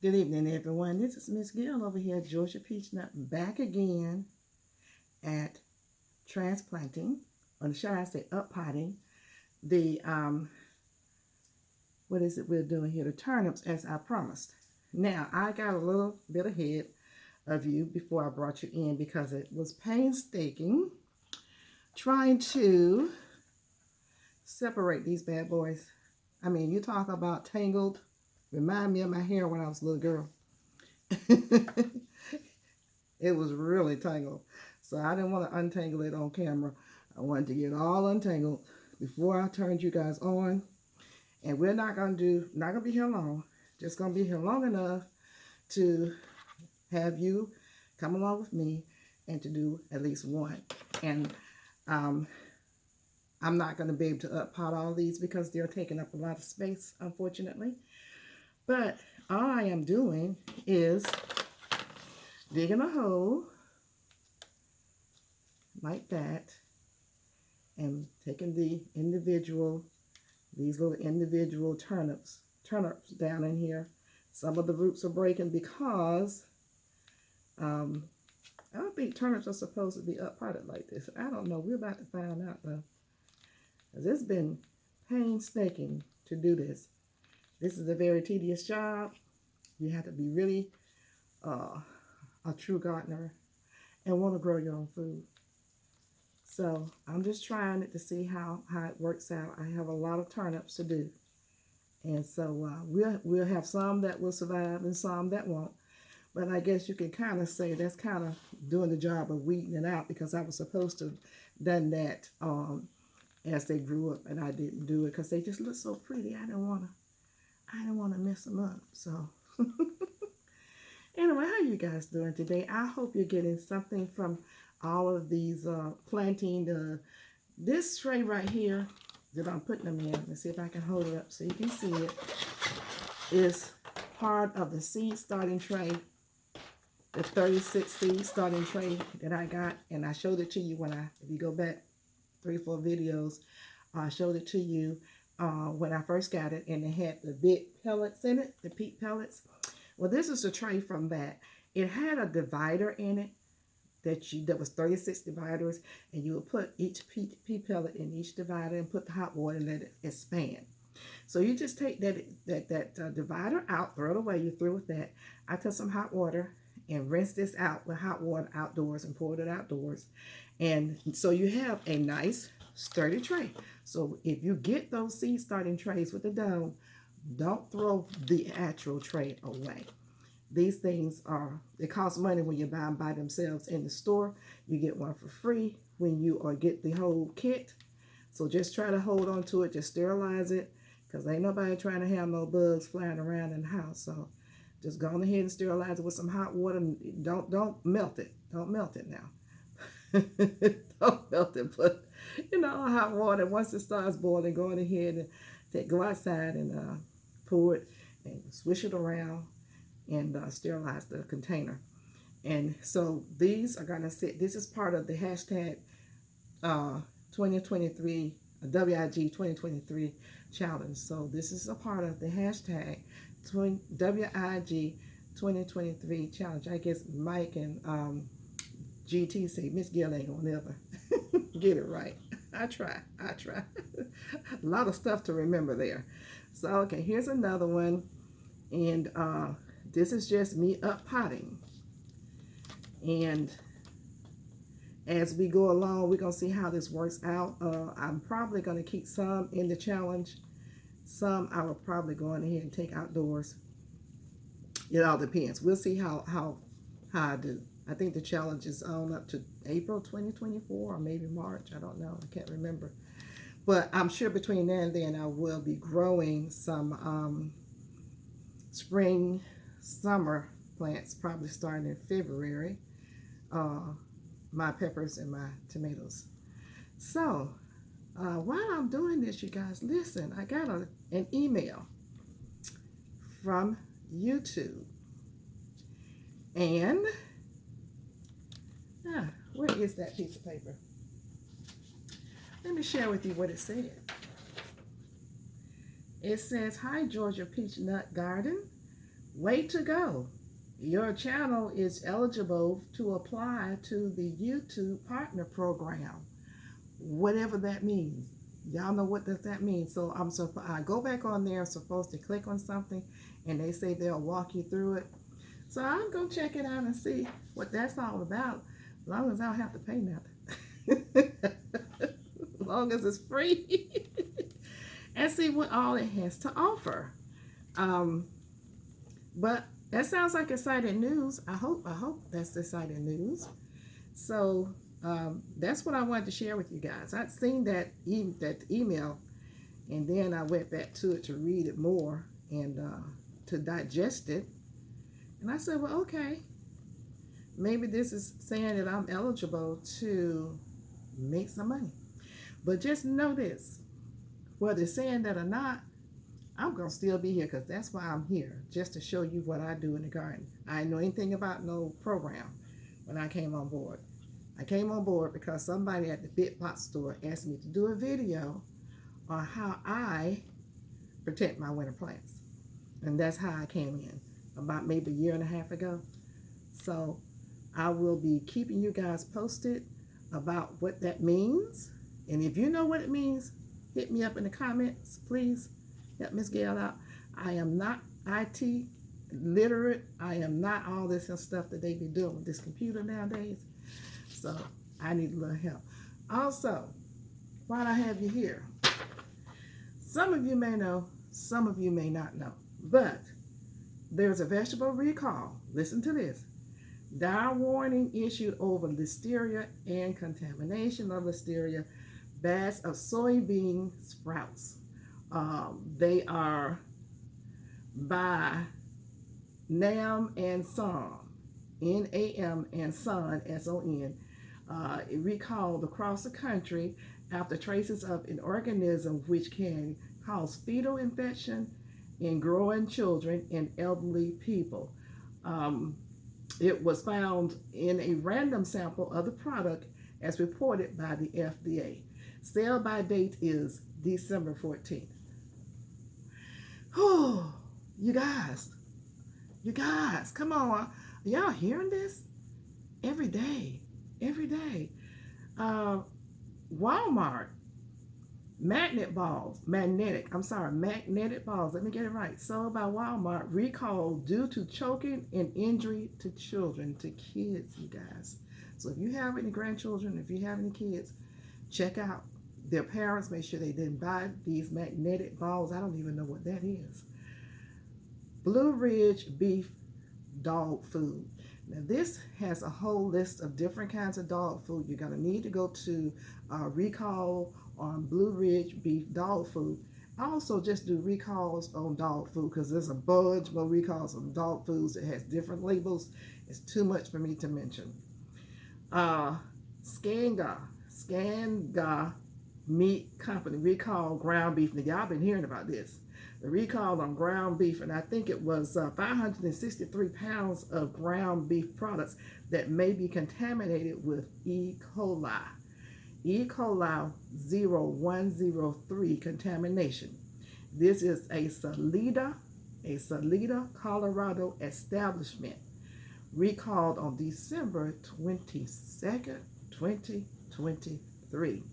Good evening, everyone. This is Miss Gill over here, Georgia Peach Nut, back again at transplanting, or should I say uppotting, the, what is it we're doing here? The turnips, as I promised. Now, I got a little bit ahead of you before I brought you in because it was painstaking trying to separate these bad boys. I mean, you talk about tangled. Remind me of my hair when I was a little girl. It was really tangled. So I didn't want to untangle it on camera. I wanted to get all untangled before I turned you guys on. And we're not going to be here long. Just going to be here long enough to have you come along with me and to do at least one. And I'm not going to be able to up-pot all these because they're taking up a lot of space, unfortunately. But all I am doing is digging a hole like that and taking these little individual turnips down in here. Some of the roots are breaking because I don't think turnips are supposed to be up-potted like this. I don't know. We're about to find out though. Because it's been painstaking to do this. This is a very tedious job. You have to be really a true gardener and want to grow your own food. So I'm just trying it to see how it works out. I have a lot of turnips to do. And so we'll have some that will survive and some that won't. But I guess you can kind of say that's kind of doing the job of weeding it out because I was supposed to have done that as they grew up, and I didn't do it because they just look so pretty. I didn't want to mess them up. So anyway, how you guys doing today? I hope you're getting something from all of these planting. This tray right here that I'm putting them in, let's see if I can hold it up so you can see it, is part of the seed starting tray, the 36 seed starting tray that I got, and I showed it to you if you go back 3 or 4 videos, I showed it to you when I first got it, and it had the big pellets in it, the peat pellets. Well, this is a tray from that. It had a divider in it that was 36 dividers, and you would put each peat pellet in each divider and put the hot water and let it expand. So you just take that divider out, throw it away, you're through with that. I took some hot water and rinse this out with hot water outdoors and poured it outdoors. And so you have a nice sturdy tray. So if you get those seed starting trays with the dome, don't throw the actual tray away. These things they cost money when you buy them by themselves in the store. You get one for free when you get the whole kit. So just try to hold on to it, just sterilize it, because ain't nobody trying to have no bugs flying around in the house. So just go on ahead and sterilize it with some hot water. Don't melt it. Don't melt it now. Don't melt it, but hot water. Once it starts boiling, go on ahead and go outside and pour it and swish it around and sterilize the container. And so these are gonna sit. This is part of the hashtag 2023 WIG 2023 challenge. So this is a part of the hashtag WIG 2023 challenge. I guess Mike and GT say Miss Gill ain't gonna never get it right. I try. A lot of stuff to remember there. So okay, here's another one, and this is just me up-potting. And as we go along, we're gonna see how this works out. I'm probably gonna keep some in the challenge. Some I will probably go on ahead and take outdoors. It all depends. We'll see how I do. I think the challenge is on up to April 2024 or maybe March. I don't know. I can't remember. But I'm sure between now and then I will be growing some spring, summer plants, probably starting in February. My peppers and my tomatoes. So while I'm doing this, you guys, listen, I got an email from YouTube. And where is that piece of paper? Let me share with you what it said. It says, "Hi, Georgia Peach Nut Garden. way to go. Your channel is eligible to apply to the YouTube partner program, whatever that means. Y'all know what does that mean. So I go back on there, I'm supposed to click on something, and they say they'll walk you through it. So I'm going to check it out and see what that's all about, as long as I don't have to pay nothing. As long as it's free. And see what all it has to offer. But that sounds like exciting news. I hope that's exciting news. So that's what I wanted to share with you guys. I'd seen that email, and then I went back to it to read it more and to digest it. And I said, well, okay, maybe this is saying that I'm eligible to make some money. But just know this, whether it's saying that or not, I'm going to still be here, because that's why I'm here, just to show you what I do in the garden. I didn't know anything about no program when I came on board. I came on board because somebody at the big pot store asked me to do a video on how I protect my winter plants. And that's how I came in, about maybe a year and a half ago. So I will be keeping you guys posted about what that means. And if you know what it means, hit me up in the comments, please. Help Miss Gail out. I am not IT literate. I am not all this stuff that they be doing with this computer nowadays. So I need a little help. Also, while I have you here, some of you may know, some of you may not know, but there's a vegetable recall. Listen to this. Dire warning issued over listeria and contamination of listeria beds of soybean sprouts. They are by Nam and Son, N-A-M and Son, S-O-N, recalled across the country after traces of an organism which can cause fetal infection in growing children and elderly people. It was found in a random sample of the product as reported by the FDA. Sell by date is December 14th. Oh, you guys, come on. Y'all hearing this? Every day. Walmart, magnetic balls, let me get it right, sold by Walmart, recalled due to choking and injury to children, to kids, you guys. So if you have any grandchildren, if you have any kids, check out their parents, make sure they didn't buy these magnetic balls. I don't even know what that is. Blue Ridge beef dog food. Now this has a whole list of different kinds of dog food. You're going to need to go to recall on Blue Ridge beef dog food. I also just do recalls on dog food because there's a bunch more recalls on dog foods that has different labels. It's too much for me to mention. Scanga Meat Company recall ground beef. Now y'all been hearing about this. The recall on ground beef, and I think it was 563 pounds of ground beef products that may be contaminated with E. coli. E. coli 0103 contamination. This is a Salida, Colorado establishment, recalled on December 22nd, 2023.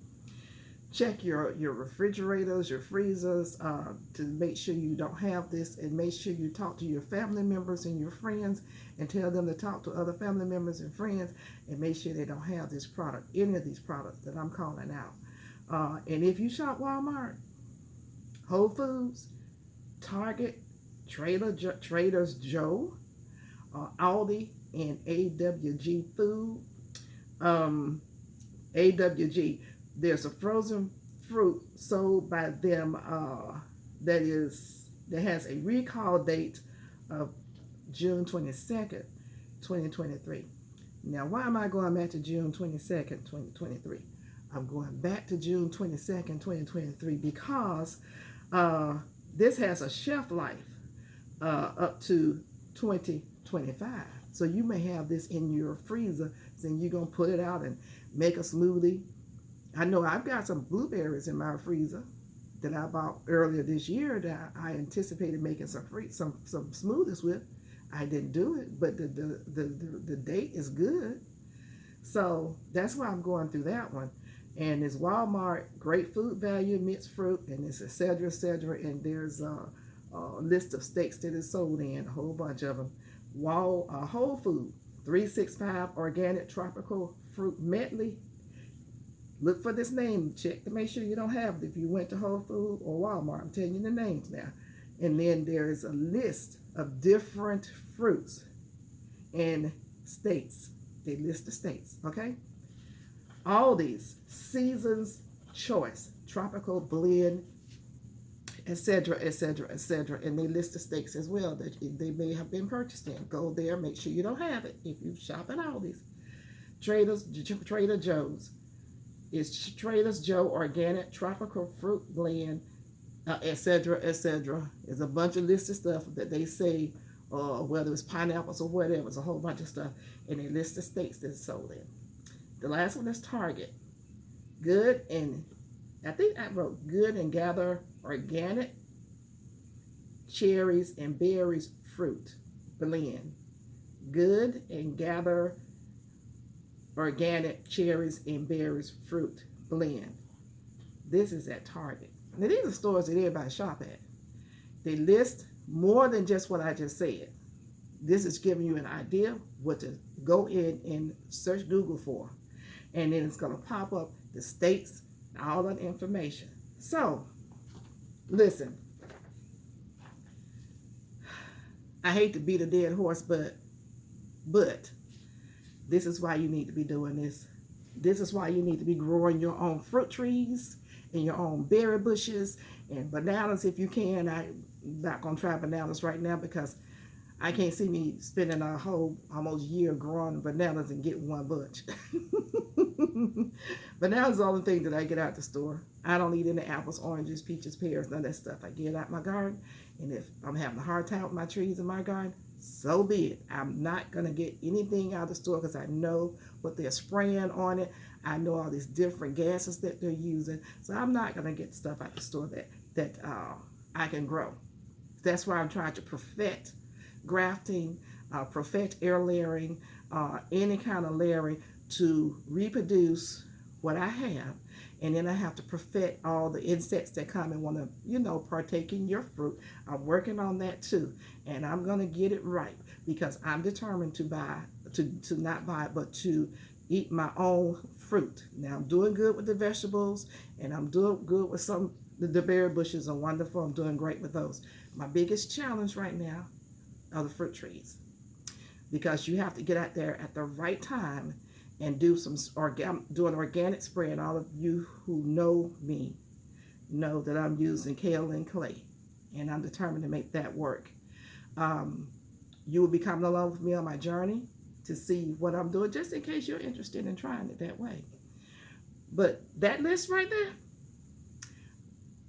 Check your refrigerators, your freezers, to make sure you don't have this, and make sure you talk to your family members and your friends and tell them to talk to other family members and friends and make sure they don't have this product, any of these products that I'm calling out. And if you shop Walmart, Whole Foods, Target, Trader's Joe, Aldi, and AWG Food, AWG, there's a frozen fruit sold by them that has a recall date of June 22nd, 2023. Now, why am I going back to June 22nd, 2023? I'm going back to June 22nd, 2023 because this has a shelf life up to 2025. So you may have this in your freezer, and you're going to put it out and make a smoothie. I know I've got some blueberries in my freezer that I bought earlier this year that I anticipated making some smoothies with. I didn't do it, but the date is good. So that's why I'm going through that one. And it's Walmart, great food value, mixed fruit, and it's et cetera, et cetera. And there's a list of steaks that is sold in, a whole bunch of them. Whole Food, 365 organic tropical fruit medley. Look for this name. Check to make sure you don't have it if you went to Whole Food or Walmart. I'm telling you the names now. And then there is a list of different fruits and states. They list the states, okay? All these Season's Choice, Tropical Blend, etc., etc., etc. And they list the states as well that they may have been purchased in. Go there, make sure you don't have it if you shop at Aldi's. Trader Joe's. It's Trader Joe Organic Tropical Fruit Blend, etc., etc. There's a bunch of list of stuff that they say, whether it's pineapples or whatever, it's a whole bunch of stuff, and they list the states that it's sold in. The last one is Target. Good and, I think I wrote Good and Gather Organic Cherries and Berries Fruit Blend. Good and Gather Organic Cherries and Berries Fruit Blend. This is at Target. Now these are stores that everybody shop at. They list more than just what I just said. This is giving you an idea what to go in and search Google for. And then it's going to pop up the states, all that information. So, listen. I hate to beat a dead horse, but this is why you need to be doing this. This is why you need to be growing your own fruit trees and your own berry bushes and bananas if you can. I'm not going to try bananas right now because I can't see me spending a whole almost year growing bananas and getting one bunch. Bananas is the only thing that I get out the store. I don't eat any apples, oranges, peaches, pears, none of that stuff. I get out my garden, and if I'm having a hard time with my trees in my garden, so be it. I'm not going to get anything out of the store because I know what they're spraying on it. I know all these different gases that they're using. So I'm not going to get stuff out the store that I can grow. That's why I'm trying to perfect grafting, perfect air layering, any kind of layering to reproduce what I have. And then I have to perfect all the insects that come and want to, partake in your fruit. I'm working on that too. And I'm going to get it right because I'm determined to not buy it, but to eat my own fruit. Now I'm doing good with the vegetables and I'm doing good with the berry bushes are wonderful. I'm doing great with those. My biggest challenge right now are the fruit trees because you have to get out there at the right time and do an organic spray. And all of you who know me know that I'm using kale and clay, and I'm determined to make that work. You will be coming along with me on my journey to see what I'm doing, just in case you're interested in trying it that way. But that list right there,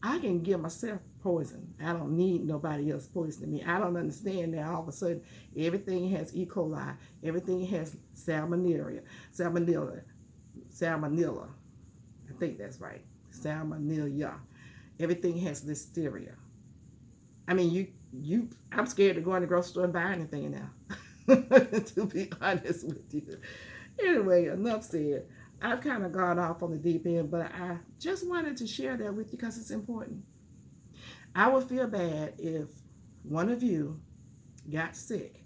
I can give myself poison. I don't need nobody else poisoning me. I don't understand now all of a sudden everything has E. coli, everything has salmonella. I think that's right. Salmonella. Everything has listeria. I mean, I'm scared to go in the grocery store and buy anything now, to be honest with you. Anyway, enough said. I've kind of gone off on the deep end, but I just wanted to share that with you because it's important. I would feel bad if one of you got sick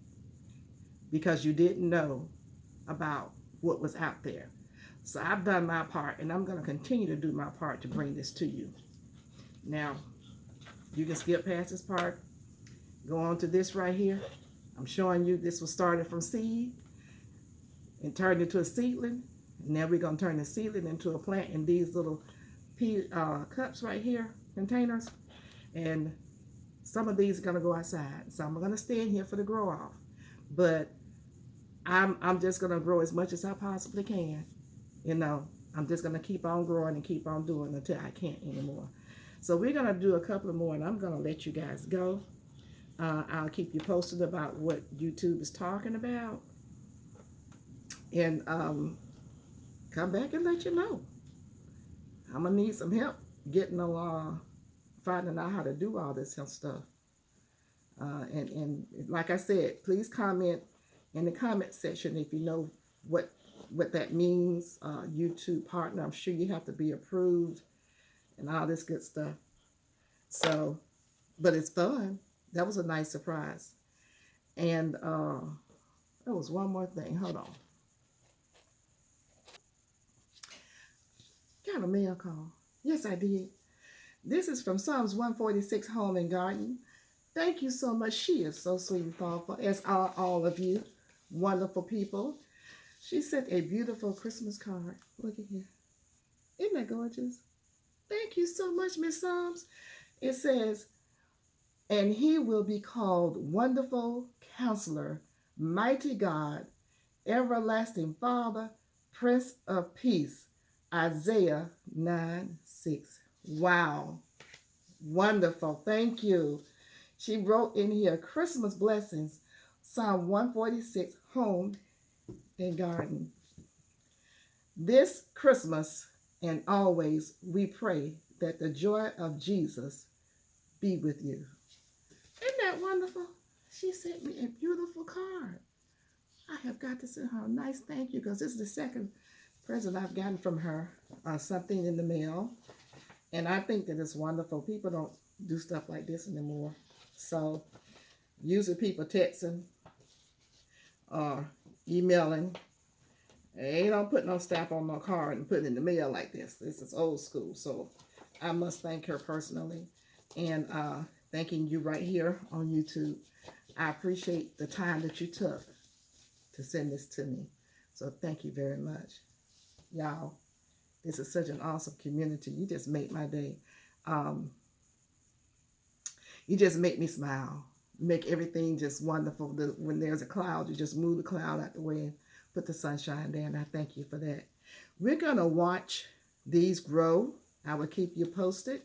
because you didn't know about what was out there. So I've done my part, and I'm going to continue to do my part to bring this to you. Now, you can skip past this part. Go on to this right here. I'm showing you this was started from seed and turned into a seedling. Now we're going to turn the seedling into a plant in these little cups right here, containers. And some of these are going to go outside. Some are going to stay in here for the grow off. But I'm just going to grow as much as I possibly can. I'm just going to keep on growing and keep on doing until I can't anymore. So we're going to do a couple of more, and I'm going to let you guys go. I'll keep you posted about what YouTube is talking about. And come back and let you know. I'm going to need some help getting along, finding out how to do all this health stuff. And like I said, please comment in the comment section if you know what what that means. YouTube partner. I'm sure you have to be approved and all this good stuff. So, but it's fun. That was a nice surprise. And there was one more thing. Hold on. Got a mail call. Yes, I did. This is from Psalms 146 Home and Garden. Thank you so much. She is so sweet and thoughtful, as are all of you wonderful people. She sent a beautiful Christmas card. Look at here. Isn't that gorgeous? Thank you so much, Miss Psalms. It says, and he will be called Wonderful Counselor, Mighty God, Everlasting Father, Prince of Peace. Isaiah 9:6. Wow. Wonderful. Thank you. She wrote in here Christmas blessings, Psalm 146, home and garden. This Christmas and always we pray that the joy of Jesus be with you. Isn't that wonderful? She sent me a beautiful card. I have got to send her a nice thank you because this is the second present I've gotten from her, something in the mail. And I think that it's wonderful. People don't do stuff like this anymore. So usually people texting or emailing. They don't put no stamp on no card and put it in the mail like this. This is old school. So I must thank her personally. And thanking you right here on YouTube. I appreciate the time that you took to send this to me. So thank you very much. Y'all, this is such an awesome community. You just make my day. You just make me smile. You make everything just wonderful. When there's a cloud, you just move the cloud out the way and put the sunshine there, and I thank you for that. We're going to watch these grow. I will keep you posted.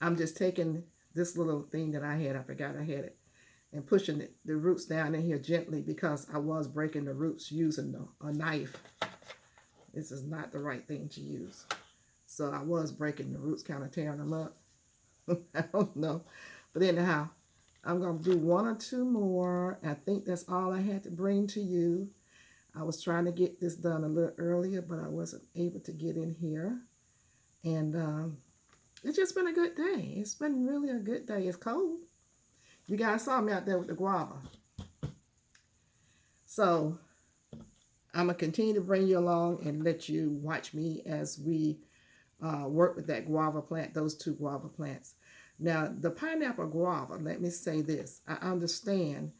I'm just taking this little thing that I had. I forgot I had it. And pushing the roots down in here gently because I was breaking the roots using a knife. This is not the right thing to use. So I was breaking the roots, kind of tearing them up. I don't know. But anyhow, I'm going to do one or two more. I think that's all I had to bring to you. I was trying to get this done a little earlier, but I wasn't able to get in here. And it's just been a good day. It's been really a good day. It's cold. You guys saw me out there with the guava. So I'm going to continue to bring you along and let you watch me as we work with that guava plant, those two guava plants. Now, the pineapple guava, let me say this. I understand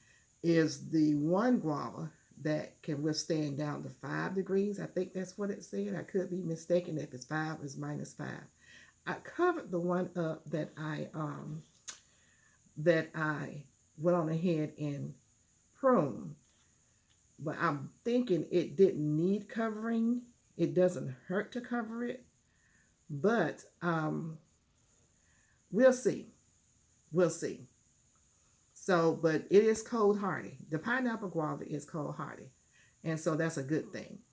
is the one guava that can withstand down to 5 degrees. I think that's what it said. I could be mistaken if it's 5 or it's -5. I covered the one up that I went on ahead and pruned. But I'm thinking it didn't need covering. It doesn't hurt to cover it. But we'll see. We'll see. So, but it is cold hardy. The pineapple guava is cold hardy. And so that's a good thing.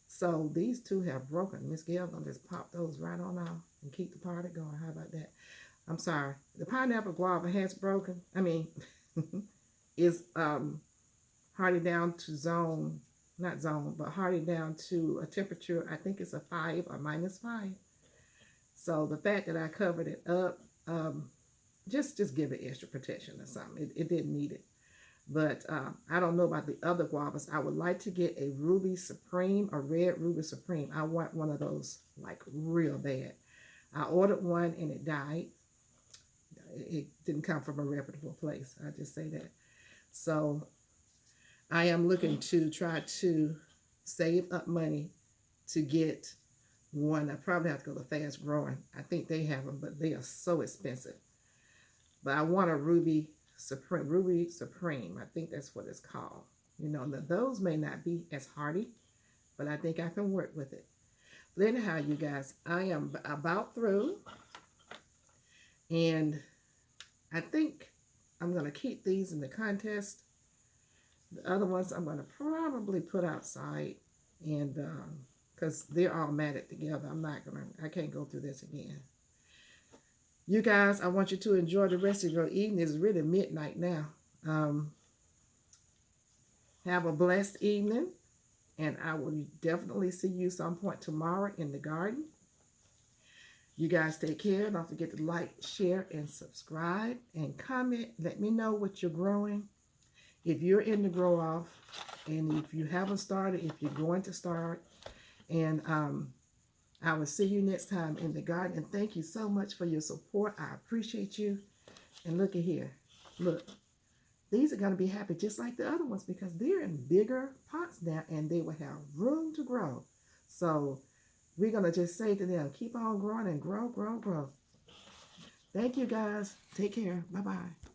So these two have broken. Miss Gail gonna just pop those right on off and keep the party going. How about that? I'm sorry. The pineapple guava has broken. I mean, is hardy down to zone, not zone, but hardy down to a temperature, I think it's a 5 or -5. So the fact that I covered it up, just give it extra protection or something. It didn't need it. But I don't know about the other guavas. I would like to get a Ruby Supreme, a red Ruby Supreme. I want one of those like real bad. I ordered one and it died. It didn't come from a reputable place. I just say that. So I am looking to try to save up money to get one. I probably have to go to Fast Growing. I think they have them, but they are so expensive. But I want a Ruby Supreme. I think that's what it's called. You know, those may not be as hardy, but I think I can work with it. But anyhow, you guys, I am about through. And I think I'm going to keep these in the contest. The other ones I'm going to probably put outside. And because they're all matted together, I can't go through this again. You guys, I want you to enjoy the rest of your evening. It's really midnight now. Have a blessed evening, and I will definitely see you some point tomorrow in the garden. You guys take care. Don't forget to like, share, and subscribe, and comment. Let me know what you're growing. If you're in the grow off, and if you haven't started, if you're going to start, and I will see you next time in the garden. And thank you so much for your support. I appreciate you. And look at here. Look. These are going to be happy just like the other ones because they're in bigger pots now and they will have room to grow. So we're going to just say to them, keep on growing and grow, grow, grow. Thank you guys. Take care. Bye-bye.